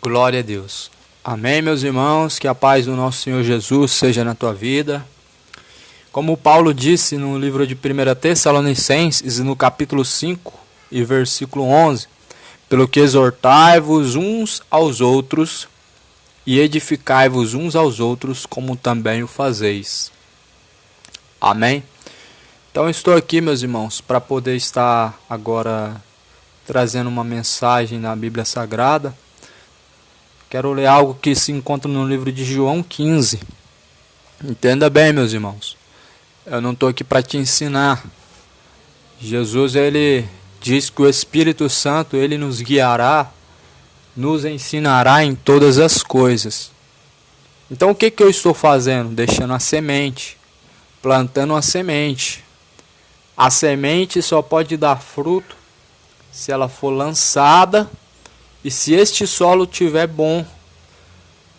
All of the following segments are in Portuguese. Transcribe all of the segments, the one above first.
Glória a Deus. Amém, meus irmãos, que a paz do nosso Senhor Jesus seja na tua vida. Como Paulo disse no livro de 1 Tessalonicenses, no capítulo 5 e versículo 11, pelo que exortai-vos uns aos outros e edificai-vos uns aos outros, como também o fazeis. Amém? Então estou aqui, meus irmãos, para poder estar agora trazendo uma mensagem na Bíblia Sagrada. Quero ler algo que se encontra no livro de João 15. Entenda bem, meus irmãos. Eu não estou aqui para te ensinar. Jesus, ele diz que o Espírito Santo, ele nos guiará, nos ensinará em todas as coisas. Então o que eu estou fazendo? Deixando a semente, plantando a semente. A semente só pode dar fruto se ela for lançada e se este solo estiver bom.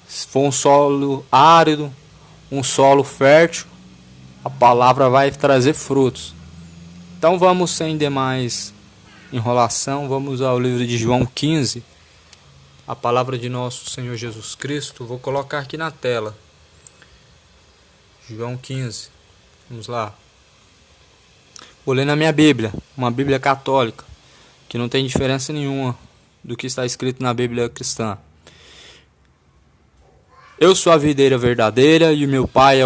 Se for um solo árido, um solo fértil, a palavra vai trazer frutos. Então vamos, sem demais enrolação, vamos ao livro de João 15. A palavra de nosso Senhor Jesus Cristo, vou colocar aqui na tela. João 15, vamos lá. Vou ler na minha Bíblia, uma Bíblia católica, que não tem diferença nenhuma do que está escrito na Bíblia cristã. Eu sou a videira verdadeira e o meu pai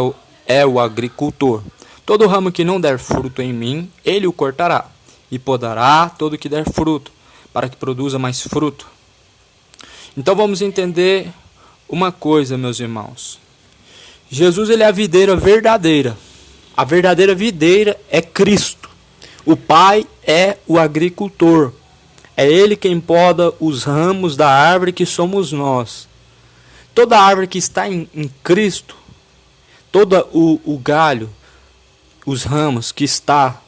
é o agricultor. Todo ramo que não der fruto em mim, ele o cortará, e podará todo que der fruto, para que produza mais fruto. Então vamos entender uma coisa, meus irmãos. Jesus, ele é a videira verdadeira. A verdadeira videira é Cristo. O Pai é o agricultor. É Ele quem poda os ramos da árvore que somos nós. Toda árvore que está em Cristo, todo o galho, os ramos que está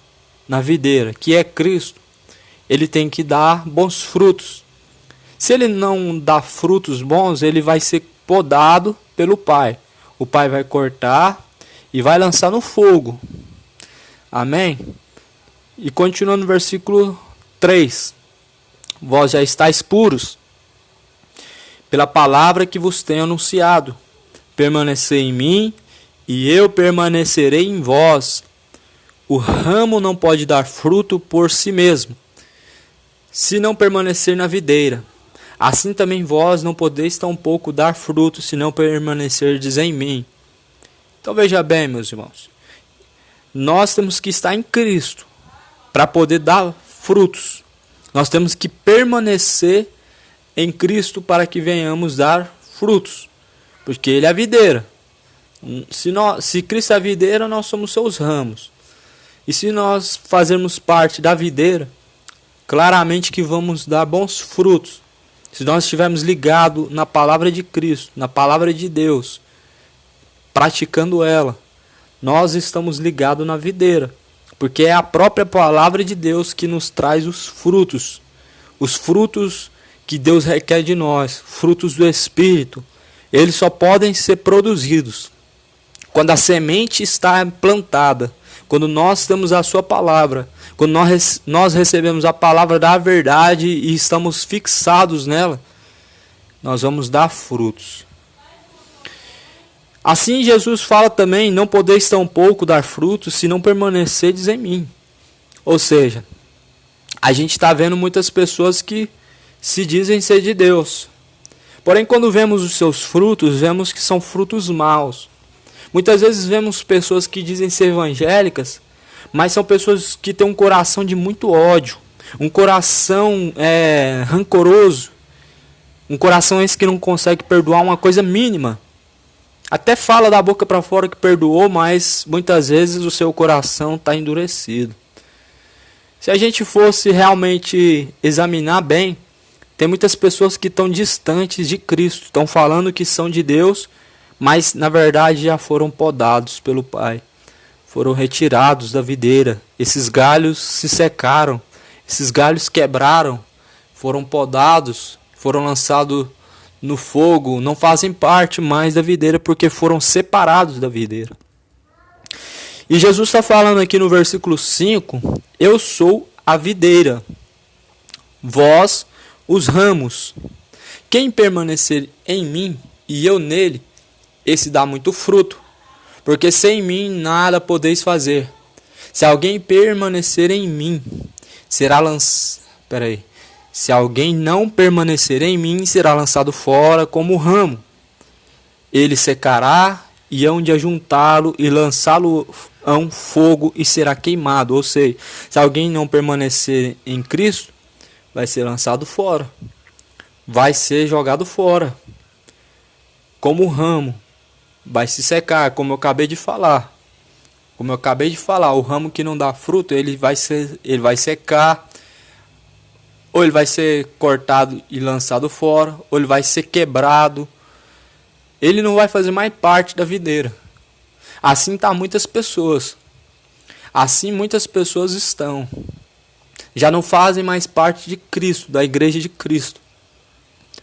na videira, que é Cristo, ele tem que dar bons frutos. Se ele não dá frutos bons, ele vai ser podado pelo Pai. O Pai vai cortar e vai lançar no fogo. Amém? E continuando no versículo 3. Vós já estáis puros pela palavra que vos tenho anunciado. Permanecei em mim e eu permanecerei em vós. O ramo não pode dar fruto por si mesmo, se não permanecer na videira. Assim também vós não podeis tampouco dar fruto, se não permanecerdes em mim. Então veja bem, meus irmãos. Nós temos que estar em Cristo para poder dar frutos. Nós temos que permanecer em Cristo para que venhamos dar frutos. Porque Ele é a videira. Se Cristo é a videira, nós somos seus ramos. E se nós fazermos parte da videira, claramente que vamos dar bons frutos. Se nós estivermos ligados na palavra de Cristo, na palavra de Deus, praticando ela, nós estamos ligados na videira. Porque é a própria palavra de Deus que nos traz os frutos que Deus requer de nós, frutos do Espírito. Eles só podem ser produzidos quando a semente está plantada, quando nós temos a sua palavra, quando nós recebemos a palavra da verdade e estamos fixados nela, nós vamos dar frutos. Assim Jesus fala também, não podeis tampouco dar frutos se não permanecerdes em mim. Ou seja, a gente está vendo muitas pessoas que se dizem ser de Deus. Porém, quando vemos os seus frutos, vemos que são frutos maus. Muitas vezes vemos pessoas que dizem ser evangélicas, mas são pessoas que têm um coração de muito ódio, um coração rancoroso, um coração esse que não consegue perdoar uma coisa mínima. Até fala da boca para fora que perdoou, mas muitas vezes o seu coração está endurecido. Se a gente fosse realmente examinar bem, tem muitas pessoas que estão distantes de Cristo, estão falando que são de Deus, mas na verdade já foram podados pelo Pai, foram retirados da videira. Esses galhos se secaram, esses galhos quebraram, foram podados, foram lançados no fogo, não fazem parte mais da videira porque foram separados da videira. E Jesus está falando aqui no versículo 5, eu sou a videira, vós os ramos. quem permanecer em mim e eu nele, esse dá muito fruto, porque sem mim nada podeis fazer. Se alguém permanecer em mim, será lançado. Se alguém não permanecer em mim, será lançado fora como ramo. Ele secará, e hão de ajuntá-lo e lançá-lo a um fogo e será queimado. Ou seja, se alguém não permanecer em Cristo, vai ser lançado fora. Vai ser jogado fora. Como ramo. Vai se secar, como eu acabei de falar. O ramo que não dá fruto, ele vai secar. Ou ele vai ser cortado e lançado fora, ou ele vai ser quebrado. Ele não vai fazer mais parte da videira. Assim tá muitas pessoas. Assim muitas pessoas estão. Já não fazem mais parte de Cristo, da igreja de Cristo.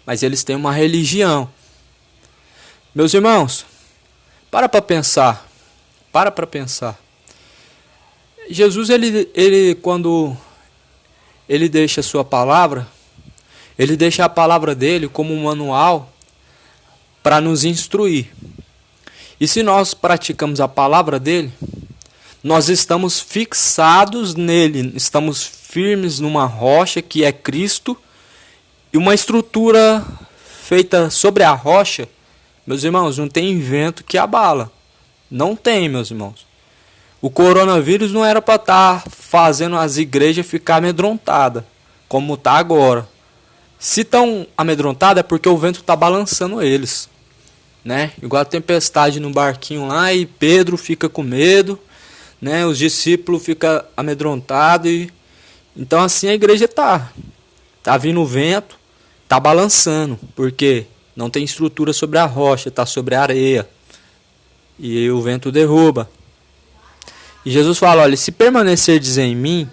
Mas eles têm uma religião. Meus irmãos, para pensar. Jesus, ele quando ele deixa a sua palavra, ele deixa a palavra dele como um manual para nos instruir. E se nós praticamos a palavra dele, nós estamos fixados nele, estamos firmes numa rocha que é Cristo, e uma estrutura feita sobre a rocha, meus irmãos, não tem vento que abala. Não tem, meus irmãos. O coronavírus não era para estar fazendo as igrejas ficar amedrontadas, como está agora. Se estão amedrontadas é porque o vento está balançando eles, né? Igual a tempestade no barquinho lá e Pedro fica com medo, né? Os discípulos ficam amedrontados. Então assim a igreja tá vindo o vento, tá balançando, porque não tem estrutura sobre a rocha, está sobre a areia. E o vento derruba. E Jesus fala, olha, se permanecerdes em mim,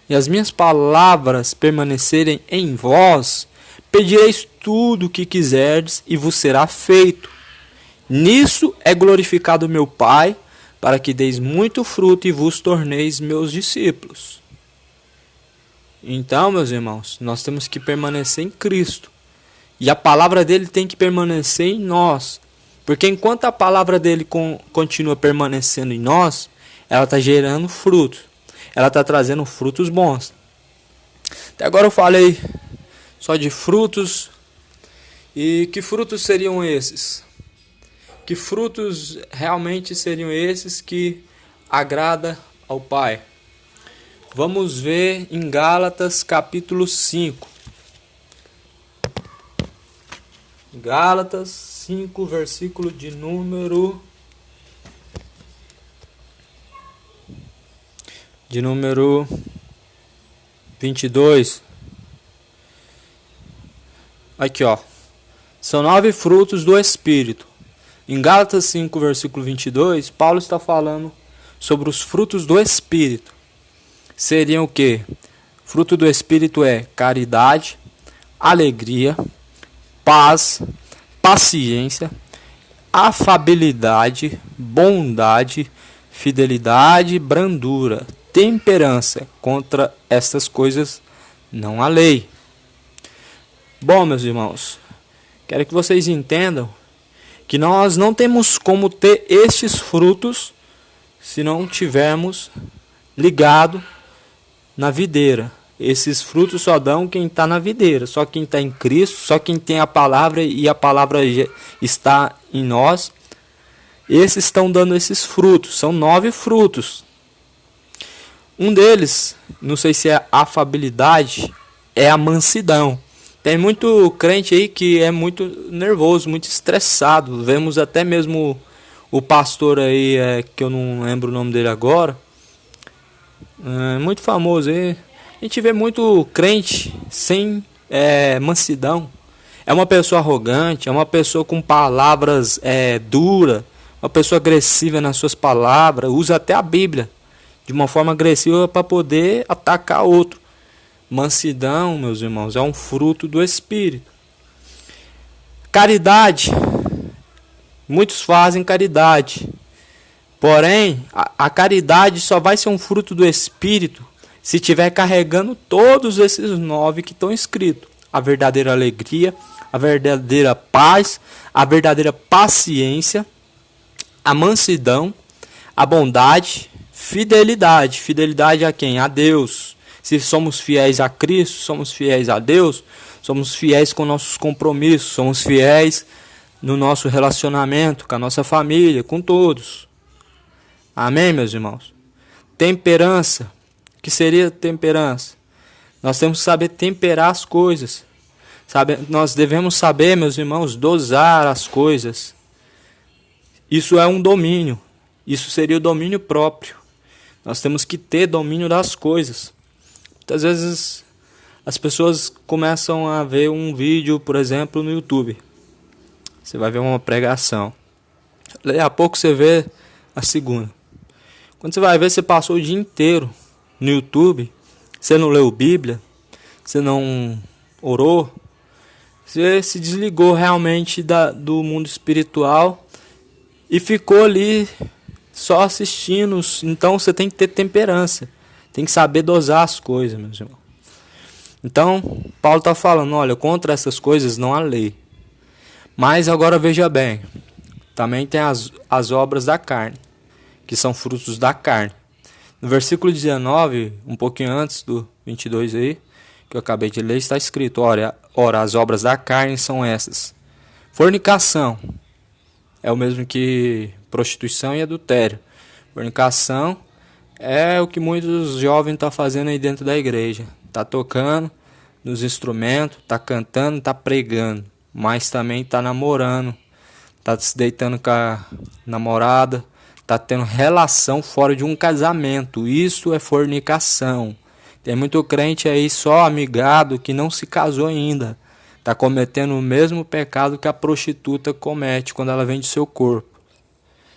e as minhas palavras permanecerem em vós, pedireis tudo o que quiserdes, e vos será feito. Nisso é glorificado meu Pai, para que deis muito fruto e vos torneis meus discípulos. Então, meus irmãos, nós temos que permanecer em Cristo. E a palavra dele tem que permanecer em nós. Porque enquanto a palavra dele continua permanecendo em nós, ela está gerando frutos. Ela está trazendo frutos bons. Até agora eu falei só de frutos. E que frutos seriam esses? Que frutos realmente seriam esses que agrada ao Pai? Vamos ver em Gálatas capítulo 5. Gálatas 5, versículo de número 22. Aqui, ó. São 9 frutos do Espírito. Em Gálatas 5, versículo 22, Paulo está falando sobre os frutos do Espírito. Seriam o quê? Fruto do Espírito é caridade, alegria, paz, paciência, afabilidade, bondade, fidelidade, brandura, temperança. Contra estas coisas não há lei. Bom, meus irmãos, quero que vocês entendam que nós não temos como ter estes frutos se não tivermos ligado na videira. Esses frutos só dão quem está na videira, só quem está em Cristo, só quem tem a palavra e a palavra está em nós. Esses estão dando esses frutos, são 9 frutos. Um deles, não sei se é afabilidade, é a mansidão. Tem muito crente aí que é muito nervoso, muito estressado. Vemos até mesmo o pastor aí, que eu não lembro o nome dele agora, muito famoso aí. A gente vê muito crente sem mansidão. É uma pessoa arrogante, é uma pessoa com palavras duras, uma pessoa agressiva nas suas palavras, usa até a Bíblia de uma forma agressiva para poder atacar outro. Mansidão, meus irmãos, é um fruto do Espírito. Caridade. Muitos fazem caridade. Porém, a caridade só vai ser um fruto do Espírito se estiver carregando todos esses 9 que estão escritos. A verdadeira alegria, a verdadeira paz, a verdadeira paciência, a mansidão, a bondade, fidelidade. Fidelidade a quem? A Deus. Se somos fiéis a Cristo, somos fiéis a Deus, somos fiéis com nossos compromissos, somos fiéis no nosso relacionamento com a nossa família, com todos. Amém, meus irmãos? Temperança. O que seria temperança? Nós temos que saber temperar as coisas. Nós devemos saber, meus irmãos, dosar as coisas. Isso é um domínio. Isso seria o domínio próprio. Nós temos que ter domínio das coisas. Muitas vezes as pessoas começam a ver um vídeo, por exemplo, no YouTube. Você vai ver uma pregação. Daí a pouco você vê a segunda. Quando você vai ver, você passou o dia inteiro no YouTube. Você não leu Bíblia. Você não orou. Você se desligou realmente do mundo espiritual e ficou ali só assistindo. Então você tem que ter temperança. Tem que saber dosar as coisas, meus irmãos. Então, Paulo está falando, olha, contra essas coisas não há lei. Mas agora veja bem, também tem as obras da carne, que são frutos da carne. No versículo 19, um pouquinho antes do 22 aí, que eu acabei de ler, está escrito, ora, as obras da carne são essas. Fornicação, é o mesmo que prostituição e adultério. Fornicação é o que muitos jovens estão fazendo aí dentro da igreja. Está tocando nos instrumentos, está cantando, está pregando. Mas também está namorando. Está se deitando com a namorada. Está tendo relação fora de um casamento. Isso é fornicação. Tem muito crente aí só amigado que não se casou ainda. Está cometendo o mesmo pecado que a prostituta comete quando ela vende seu corpo.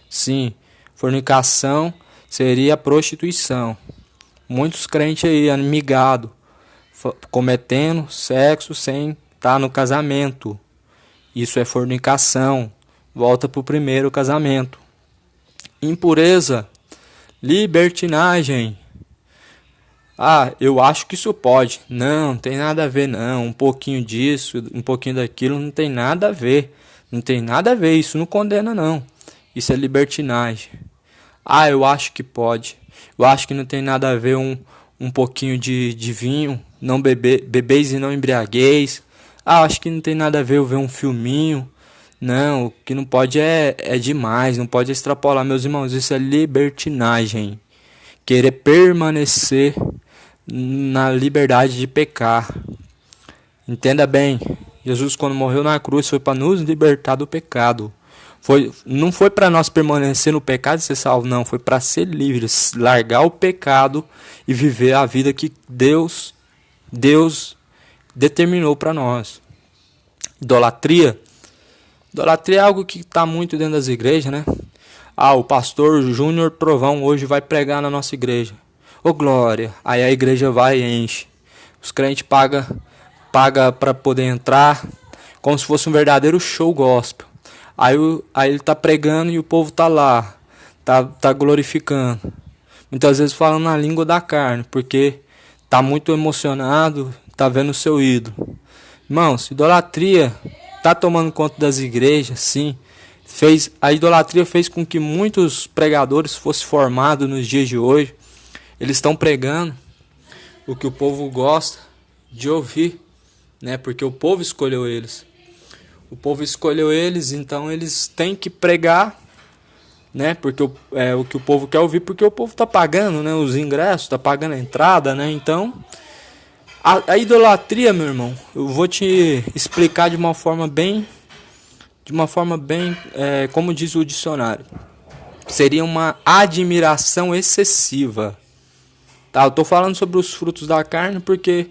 Sim, fornicação seria prostituição. Muitos crentes aí, amigados, cometendo sexo sem estar no casamento. Isso é fornicação. Volta para o primeiro casamento. Impureza, libertinagem. Eu acho que isso pode. Não tem nada a ver não. Um pouquinho disso, um pouquinho daquilo, não tem nada a ver. Não tem nada a ver, isso não condena não. Isso é libertinagem. Eu acho que pode. Eu acho que não tem nada a ver um pouquinho de vinho. Não bebeis e não embriagueis. Acho que não tem nada a ver eu ver um filminho. Não, o que não pode é demais. Não pode extrapolar, meus irmãos. Isso é libertinagem. Querer permanecer na liberdade de pecar. Entenda bem. Jesus, quando morreu na cruz, foi para nos libertar do pecado. Não foi para nós permanecer no pecado e ser salvo, não. Foi para ser livres, largar o pecado e viver a vida que Deus determinou para nós. Idolatria. Idolatria é algo que está muito dentro das igrejas, né? O pastor Júnior Trovão hoje vai pregar na nossa igreja. Ô glória! Aí a igreja vai e enche. Os crentes pagam para poder entrar, como se fosse um verdadeiro show gospel. Aí ele tá pregando e o povo tá lá, tá glorificando. Muitas vezes falando na língua da carne, porque tá muito emocionado, tá vendo o seu ídolo. Irmãos, idolatria tá tomando conta das igrejas, sim. A idolatria fez com que muitos pregadores fossem formados nos dias de hoje. Eles estão pregando o que o povo gosta de ouvir, né? Porque o povo escolheu eles. O povo escolheu eles, então eles têm que pregar, né? Porque o que o povo quer ouvir, porque o povo está pagando, né? Os ingressos, está pagando a entrada, né? Então, a idolatria, meu irmão, eu vou te explicar de uma forma bem, como diz o dicionário, seria uma admiração excessiva. Tá? Eu estou falando sobre os frutos da carne porque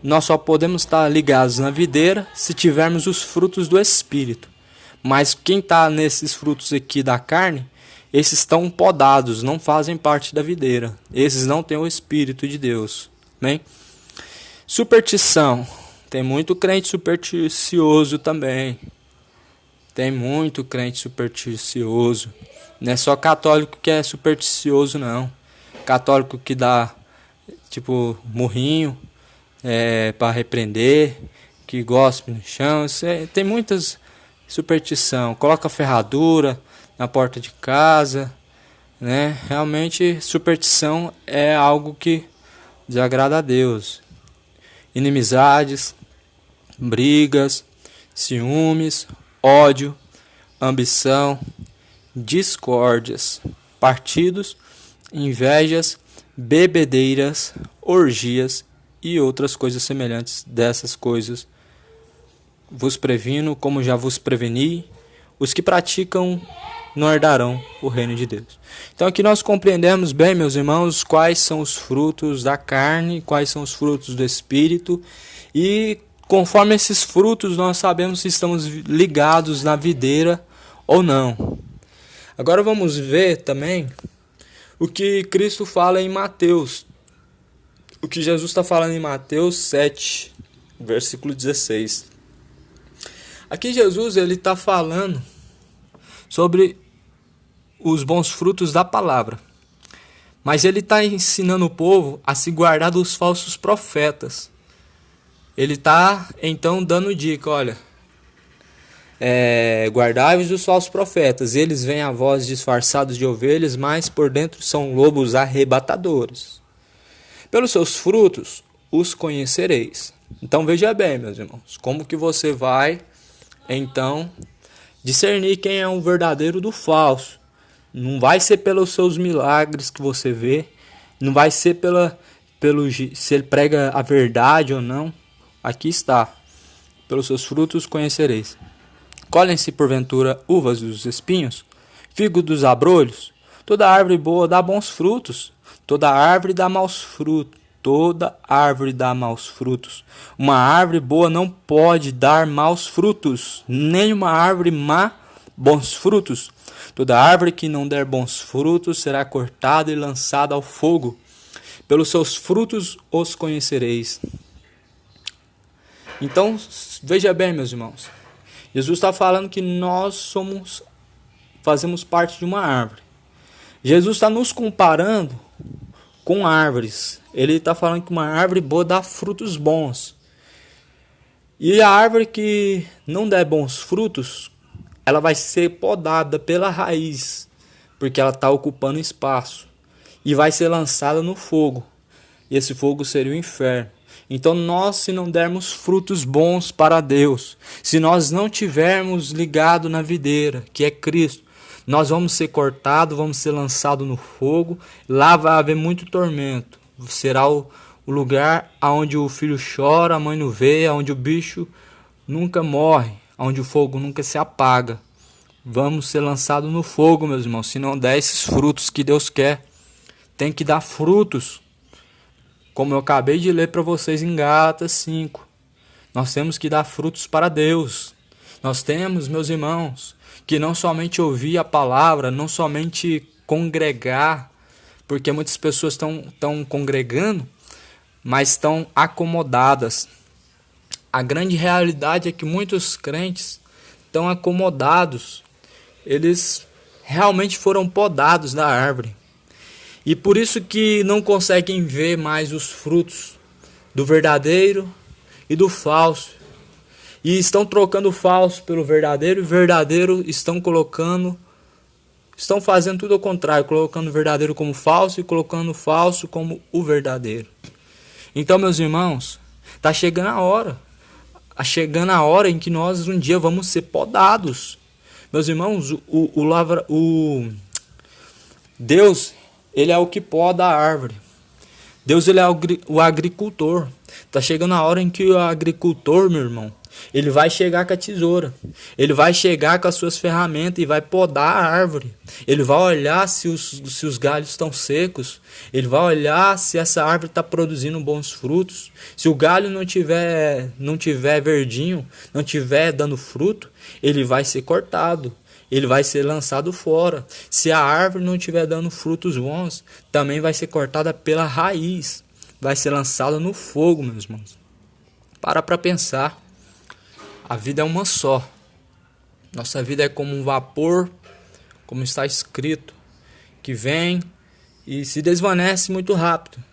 nós só podemos estar ligados na videira se tivermos os frutos do Espírito. Mas quem está nesses frutos aqui da carne, esses estão podados, não fazem parte da videira. Esses não têm o Espírito de Deus. Amém? Superstição. Tem muito crente supersticioso também. Tem muito crente supersticioso. Não é só católico que é supersticioso, não. Católico que dá, murrinho, para repreender, que gospe no chão. Tem muitas superstição. Coloca ferradura na porta de casa, né? Realmente superstição é algo que desagrada a Deus. Inimizades, brigas, ciúmes, ódio, ambição, discórdias, partidos, invejas, bebedeiras, orgias e outras coisas semelhantes dessas coisas. Vos previno, como já vos preveni, os que praticam não herdarão o reino de Deus. Então aqui nós compreendemos bem, meus irmãos, quais são os frutos da carne, quais são os frutos do Espírito, e conforme esses frutos nós sabemos se estamos ligados na videira ou não. Agora vamos ver também o que Cristo fala em Mateus, o que Jesus está falando em Mateus 7, versículo 16. Aqui Jesus está falando sobre os bons frutos da palavra. Mas ele está ensinando o povo a se guardar dos falsos profetas. Ele está então dando dica, olha, guardai-vos dos falsos profetas. Eles vêm a vós disfarçados de ovelhas, mas por dentro são lobos arrebatadores. Pelos seus frutos os conhecereis. Então veja bem, meus irmãos, como que você vai então discernir quem é um verdadeiro do falso. Não vai ser pelos seus milagres que você vê, não vai ser se ele prega a verdade ou não. Aqui está, pelos seus frutos conhecereis. Colhem-se porventura uvas dos espinhos, figo dos abrolhos. Toda árvore boa dá bons frutos, toda árvore dá maus frutos. Toda árvore dá maus frutos. Uma árvore boa não pode dar maus frutos, nem uma árvore má bons frutos. Toda árvore que não der bons frutos será cortada e lançada ao fogo. Pelos seus frutos os conhecereis. Então, veja bem, meus irmãos. Jesus está falando que nós fazemos parte de uma árvore. Jesus está nos comparando com árvores. Ele está falando que uma árvore boa dá frutos bons. E a árvore que não der bons frutos, ela vai ser podada pela raiz, porque ela está ocupando espaço, e vai ser lançada no fogo, e esse fogo seria o inferno. Então nós, se não dermos frutos bons para Deus, se nós não tivermos ligado na videira, que é Cristo, nós vamos ser cortados, vamos ser lançados no fogo, lá vai haver muito tormento, será o lugar onde o filho chora, a mãe não vê, onde o bicho nunca morre, onde o fogo nunca se apaga. Vamos ser lançados no fogo, meus irmãos, se não der esses frutos que Deus quer. Tem que dar frutos, como eu acabei de ler para vocês em Gálatas 5. Nós temos que dar frutos para Deus. Nós temos, meus irmãos, que não somente ouvir a palavra, não somente congregar, porque muitas pessoas estão congregando, mas estão acomodadas. A grande realidade é que muitos crentes estão acomodados. Eles realmente foram podados da árvore. E por isso que não conseguem ver mais os frutos do verdadeiro e do falso. E estão trocando o falso pelo verdadeiro, e o verdadeiro estão fazendo tudo ao contrário, colocando o verdadeiro como falso e colocando o falso como o verdadeiro. Então, meus irmãos, está chegando a hora. Está chegando a hora em que nós um dia vamos ser podados. Meus irmãos, Deus, ele é o que poda a árvore. Deus, ele é o agricultor. Está chegando a hora em que o agricultor, meu irmão, ele vai chegar com a tesoura. Ele vai chegar com as suas ferramentas e vai podar a árvore. Ele vai olhar se os galhos estão secos. Ele vai olhar se essa árvore está produzindo bons frutos. Se o galho não tiver verdinho, não tiver dando fruto, ele vai ser cortado. Ele vai ser lançado fora. Se a árvore não estiver dando frutos bons, também vai ser cortada pela raiz. Vai ser lançada no fogo, meus irmãos. Para pensar. A vida é uma só. Nossa vida é como um vapor, como está escrito, que vem e se desvanece muito rápido.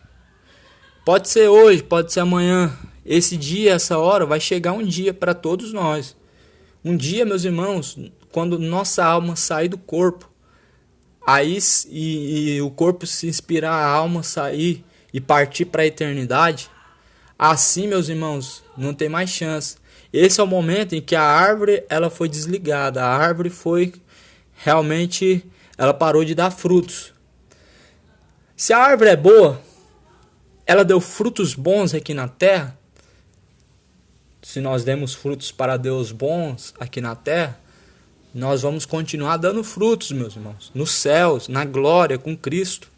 Pode ser hoje, pode ser amanhã. esse dia, essa hora, vai chegar um dia para todos nós. Um dia, meus irmãos, quando nossa alma sair do corpo, aí e o corpo se inspirar, a alma sair e partir para a eternidade, assim, meus irmãos, não tem mais chance. Esse é o momento em que a árvore ela foi desligada, a árvore foi realmente, ela parou de dar frutos. Se a árvore é boa, ela deu frutos bons aqui na terra. Se nós demos frutos para Deus bons aqui na terra, nós vamos continuar dando frutos, meus irmãos, nos céus, na glória com Cristo.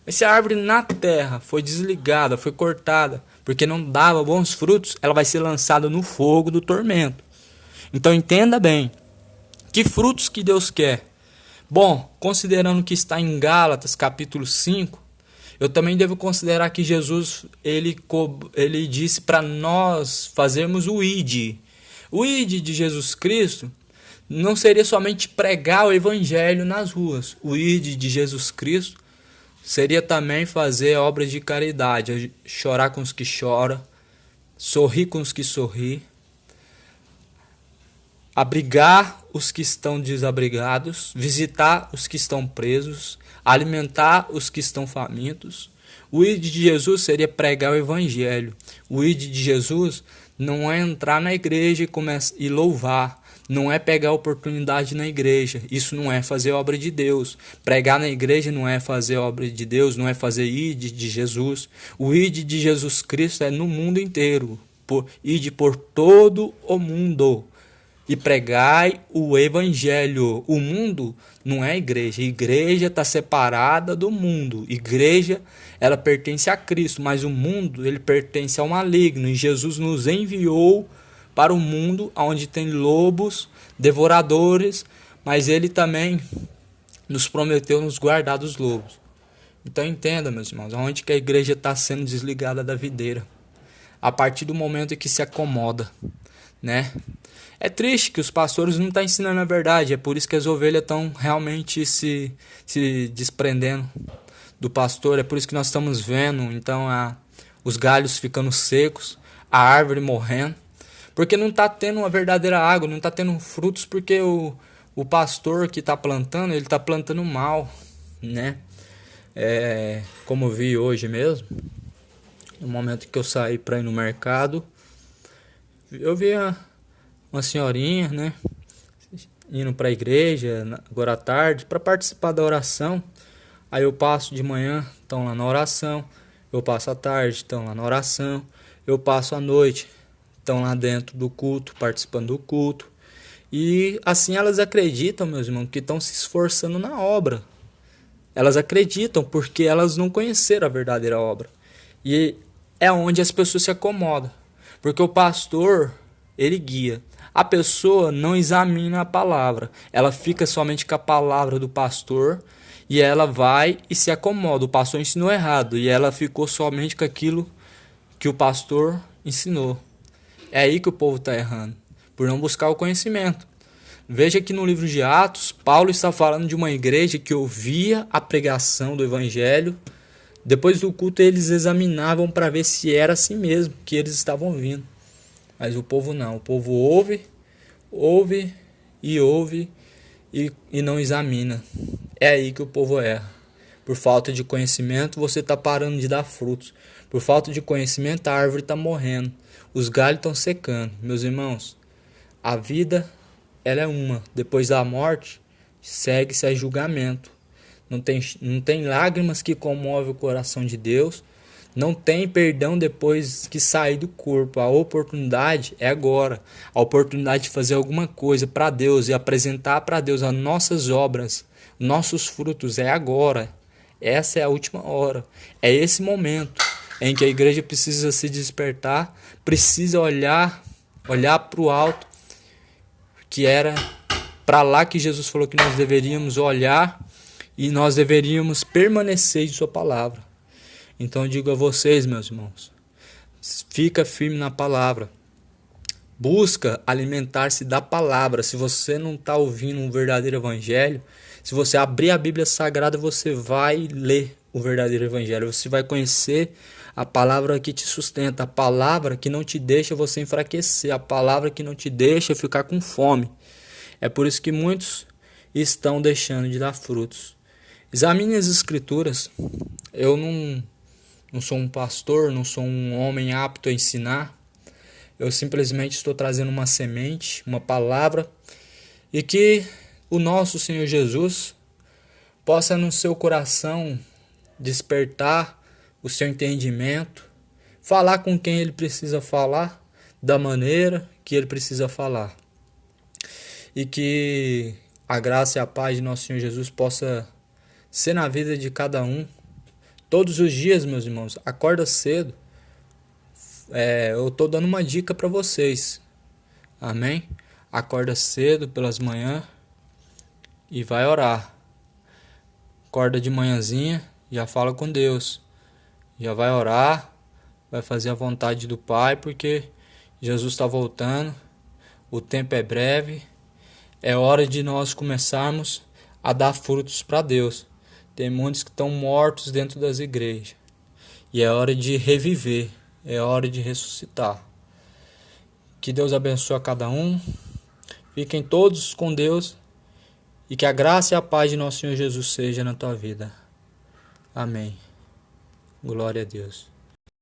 Mas se a árvore na terra foi desligada, foi cortada, porque não dava bons frutos, ela vai ser lançada no fogo do tormento. Então entenda bem, que frutos que Deus quer? Bom, considerando que está em Gálatas capítulo 5, eu também devo considerar que Jesus ele disse para nós fazermos o ID. O ID de Jesus Cristo não seria somente pregar o evangelho nas ruas. O ID de Jesus Cristo seria também fazer obras de caridade, chorar com os que choram, sorrir com os que sorriem, abrigar os que estão desabrigados, visitar os que estão presos, alimentar os que estão famintos. O ID de Jesus seria pregar o evangelho. O ID de Jesus não é entrar na igreja e louvar, não é pegar oportunidade na igreja. Isso não é fazer obra de Deus. Pregar na igreja não é fazer obra de Deus, não é fazer ID de Jesus. O ID de Jesus Cristo é no mundo inteiro. ID por todo o mundo. E pregai o evangelho. O mundo não é a igreja. A igreja está separada do mundo. A igreja, ela pertence a Cristo, mas o mundo, ele pertence ao maligno. E Jesus nos enviou para o mundo onde tem lobos, devoradores, mas ele também nos prometeu nos guardar dos lobos. Então entenda, meus irmãos, onde que a igreja está sendo desligada da videira. A partir do momento em que se acomoda, né? É triste que os pastores não estão ensinando a verdade, é por isso que as ovelhas estão realmente se desprendendo do pastor, é por isso que nós estamos vendo então os galhos ficando secos, a árvore morrendo, porque não está tendo uma verdadeira água, não está tendo frutos, porque o pastor que está plantando, ele está plantando mal, né? Como eu vi hoje mesmo, no momento que eu saí para ir no mercado, eu vi uma senhorinha, né, indo para a igreja agora à tarde para participar da oração. Aí eu passo de manhã, estão lá na oração, eu passo à tarde, estão lá na oração, eu passo à noite, estão lá dentro do culto, participando do culto. E assim elas acreditam, meus irmãos, que estão se esforçando na obra. Elas acreditam porque elas não conheceram a verdadeira obra. E é onde as pessoas se acomodam. Porque o pastor, ele guia. A pessoa não examina a palavra. Ela fica somente com a palavra do pastor e ela vai e se acomoda. O pastor ensinou errado e ela ficou somente com aquilo que o pastor ensinou. É aí que o povo está errando, por não buscar o conhecimento. Veja que no livro de Atos, Paulo está falando de uma igreja que ouvia a pregação do evangelho. Depois do culto eles examinavam para ver se era assim mesmo que eles estavam ouvindo. Mas o povo não. O povo ouve e não examina. É aí que o povo erra. Por falta de conhecimento você está parando de dar frutos. Por falta de conhecimento a árvore está morrendo. Os galhos estão secando. Meus irmãos, a vida ela é uma. Depois da morte segue-se a julgamento. Não tem lágrimas que comovem o coração de Deus. Não tem perdão depois que sair do corpo. A oportunidade é agora. A oportunidade de fazer alguma coisa para Deus e apresentar para Deus as nossas obras, nossos frutos é agora. Essa é a última hora. É esse momento em que a igreja precisa se despertar, precisa olhar para o alto, que era para lá que Jesus falou que nós deveríamos olhar e nós deveríamos permanecer em sua palavra. Então eu digo a vocês, meus irmãos, fica firme na palavra. Busca alimentar-se da palavra. Se você não está ouvindo um verdadeiro evangelho, se você abrir a Bíblia Sagrada, você vai ler o verdadeiro evangelho. Você vai conhecer a palavra que te sustenta, a palavra que não te deixa você enfraquecer, a palavra que não te deixa ficar com fome. É por isso que muitos estão deixando de dar frutos. Examine as escrituras. Eu não sou um pastor, não sou um homem apto a ensinar. Eu simplesmente estou trazendo uma semente, uma palavra, e que o nosso Senhor Jesus possa no seu coração despertar o seu entendimento, falar com quem ele precisa falar, da maneira que ele precisa falar. E que a graça e a paz de nosso Senhor Jesus possa ser na vida de cada um. Todos os dias, meus irmãos, acorda cedo. Eu estou dando uma dica para vocês. Amém? Acorda cedo pelas manhãs e vai orar. Acorda de manhãzinha, já fala com Deus. Já vai orar, vai fazer a vontade do Pai, porque Jesus está voltando. O tempo é breve. É hora de nós começarmos a dar frutos para Deus. Tem muitos que estão mortos dentro das igrejas. E é hora de reviver. É hora de ressuscitar. Que Deus abençoe a cada um. Fiquem todos com Deus. E que a graça e a paz de nosso Senhor Jesus seja na tua vida. Amém. Glória a Deus.